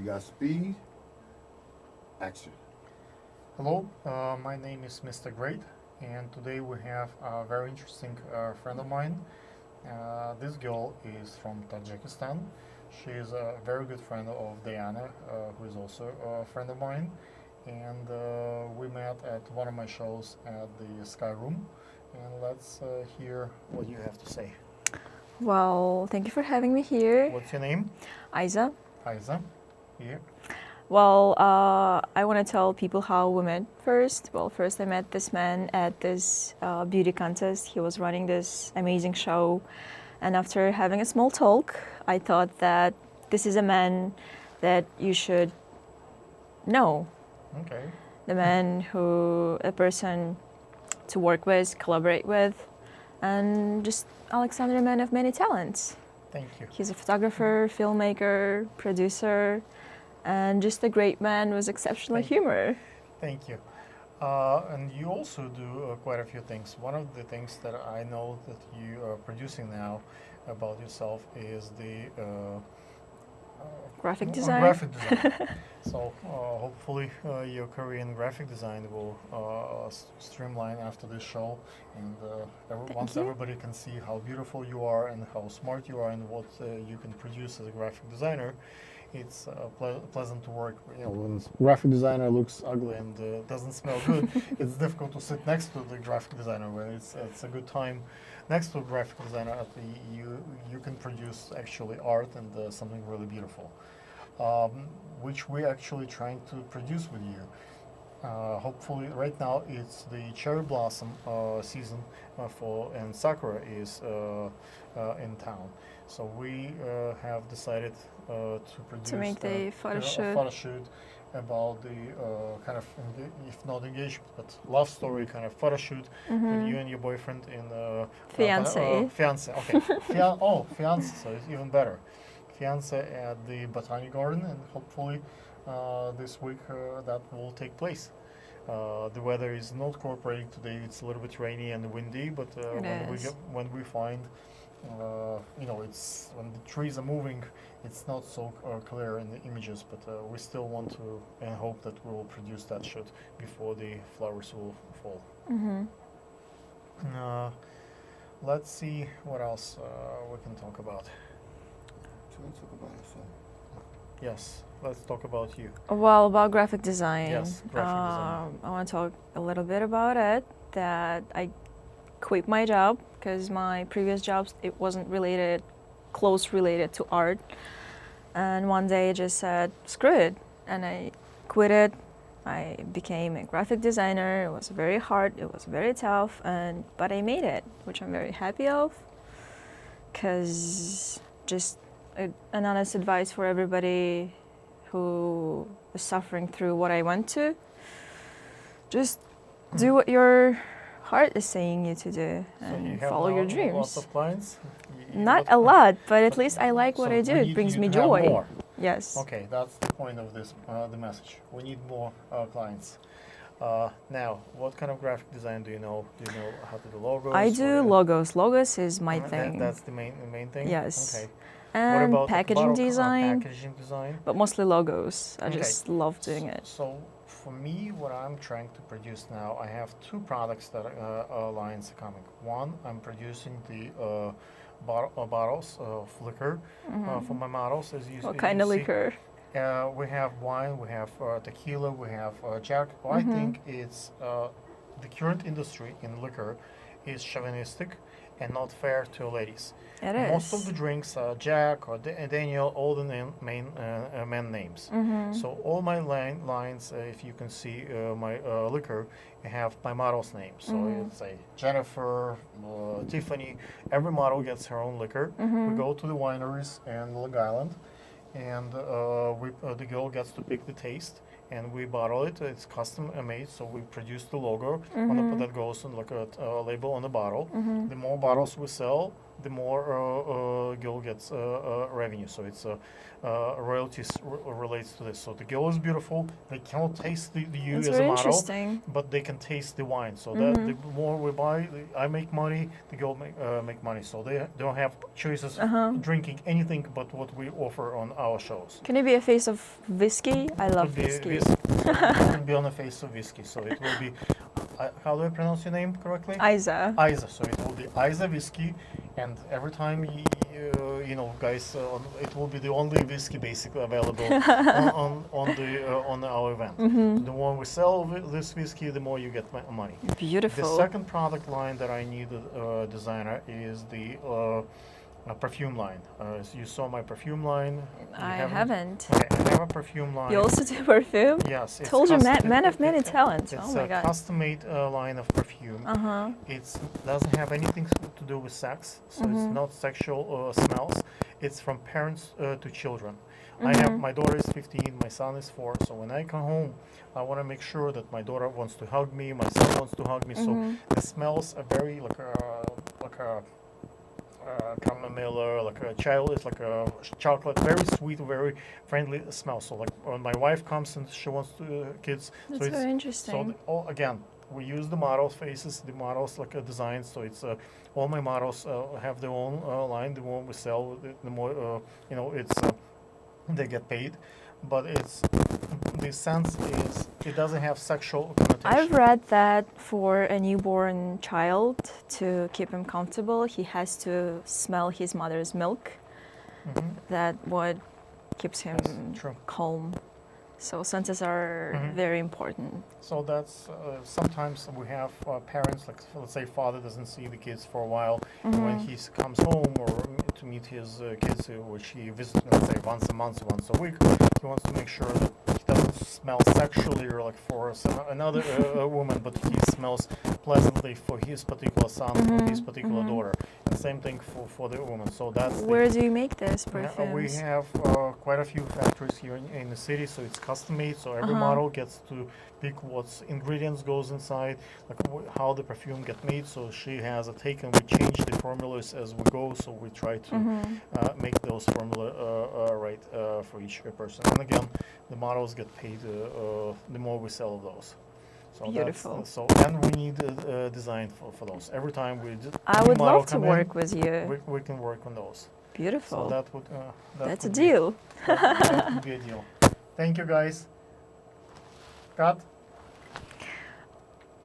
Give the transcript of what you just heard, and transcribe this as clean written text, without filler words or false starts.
got speed. Action. Hello, my name is Mr. Great, and today we have a very interesting friend of mine. This girl is from Tajikistan. She is a very good friend of Diana, who is also a friend of mine. And we met at one of my shows at the Sky Room. And let's hear what you have to say. Well, thank you for having me here. What's your name? Aiza. Aiza. Here. Well, I want to tell people how we met first. Well, first I met this man at this beauty contest. He was running this amazing show. And after having a small talk, I thought that this is a man that you should know. Okay. The man who, a person to work with, collaborate with, and just Alexander, a man of many talents. Thank you. He's a photographer, filmmaker, producer, and just a great man with exceptional humor. Thank you. And you also do quite a few things. One of the things that I know that you are producing now about yourself is the Graphic design. Graphic design. So hopefully your career in graphic design will streamline after this show, and once you. everybody can see how beautiful you are and how smart you are and what you can produce as a graphic designer, it's pleasant to work. When graphic designer looks ugly and doesn't smell good, it's difficult to sit next to the graphic designer. When it's a good time next to a graphic designer, you can produce actually art and something really beautiful, which we're actually trying to produce with you. Hopefully, right now it's the cherry blossom season and sakura is in town. So we have decided to produce To make the photo a shoot. photo shoot about the kind of, if not engagement, but love story kind of photo shoot with you and your boyfriend in Fiancé. fiance. Okay, fiance. So it's even better. Fiance at the Botanic Garden, and hopefully this week that will take place. The weather is not cooperating today. It's a little bit rainy and windy, but when we find, it's when the trees are moving, it's not so clear in the images. But we still want to and hope that we will produce that shoot before the flowers will fall. Let's see what else we can talk about. So let's talk about yourself. Yes, let's talk about you. Well, about graphic design. Yes, graphic design. I want to talk a little bit about it. That I quit my job because my previous jobs, it wasn't close related to art. And one day I just said, screw it. And I quit it. I became a graphic designer. It was very hard. It was very tough. But I made it, which I'm very happy of. Because just an honest advice for everybody who is suffering through what I went to. Just do what your heart is saying you to do and follow your dreams. Lots of clients? Not a lot, but at least I like what I do. It brings me joy. More. Yes. Okay, that's the point of this, the message. We need more clients. Now, what kind of graphic design do you know? Do you know how to do logos? I do logos. Logos is my thing. That's the main thing? Yes. Okay. And what about packaging design. Packaging design? But mostly logos. I Okay. just love doing it. So for me, what I'm trying to produce now, I have two products that lines are coming. One, I'm producing the bottles of liquor for my models. What kind of liquor? We have wine, we have tequila, we have Jack. Well, I think it's the current industry in liquor is chauvinistic and not fair to ladies. It is. Most of the drinks are Jack or Daniel, all the men names. So all my lines, if you can see my liquor, have my model's name. So it's a Jennifer, Tiffany. Every model gets her own liquor. We go to the wineries in Long Island, and the girl gets to pick the taste, and we bottle it. It's custom made, so we produce the logo that goes on like a label on the bottle. The more bottles we sell, the more girl gets revenue. So it's royalties relates to this. So the girl is beautiful. They cannot taste you That's as very a model, interesting. but they can taste the wine. So that the more we buy, I make money. The girl make money. So they don't have choices drinking anything but what we offer on our shows. Can you be a face of whiskey? I love Could be whiskey. it can be on the face of whiskey. So it will be. How do I pronounce your name correctly? Aiza. Aiza. So it will be Aiza whiskey, and every time you know, guys, it will be the only whiskey basically available on our event. The more we sell this whiskey, the more you get money. Beautiful. The second product line that I need a designer is the perfume line. So you saw my perfume line. I haven't. Okay, I have a perfume line. You also do perfume? Yes. It's Told you, custom- man of many talents. It's Oh my a god. custom-made line of perfume. It doesn't have anything to do with sex, so it's not sexual smells. It's from parents to children. I have my daughter is 15, my son is 4. So when I come home, I want to make sure that my daughter wants to hug me, my son wants to hug me. So the smells are very like a chamomile, like a child, it's like a chocolate, very sweet, very friendly smell. So like when my wife comes and she wants to kids, That's so it's very interesting. again, we use the models' faces, the models like a design. So it's all my models have their own line. The more we sell, the more you know, it's they get paid. But it's the sense is it doesn't have sexual connotation. I've read that for a newborn child, to keep him comfortable, he has to smell his mother's milk. That what keeps him true. calm. So senses are very important. So that's sometimes we have parents, like let's say father doesn't see the kids for a while, and when he comes home or to meet his kids, which he visits, let's say once a month, once a week, he wants to make sure that he doesn't smell sexually or like for another woman, but he smells pleasantly for his particular son, for his particular daughter. And same thing for the woman. So that's Where do you make this we perfumes? have quite a few factories here in the city, so it's custom made. So every model gets to pick what ingredients goes inside, like how the perfume get made. So she has a take, and we change the formulas as we go. So we try to make those formula right for each person. And again, the models get paid the more we sell of those. So Beautiful. That's, so and we need a design for those. Every time we I new would model love to come in, work with you. we can work on those. Beautiful. So that would That's a would deal. that would be a deal. Thank you, guys. Cut.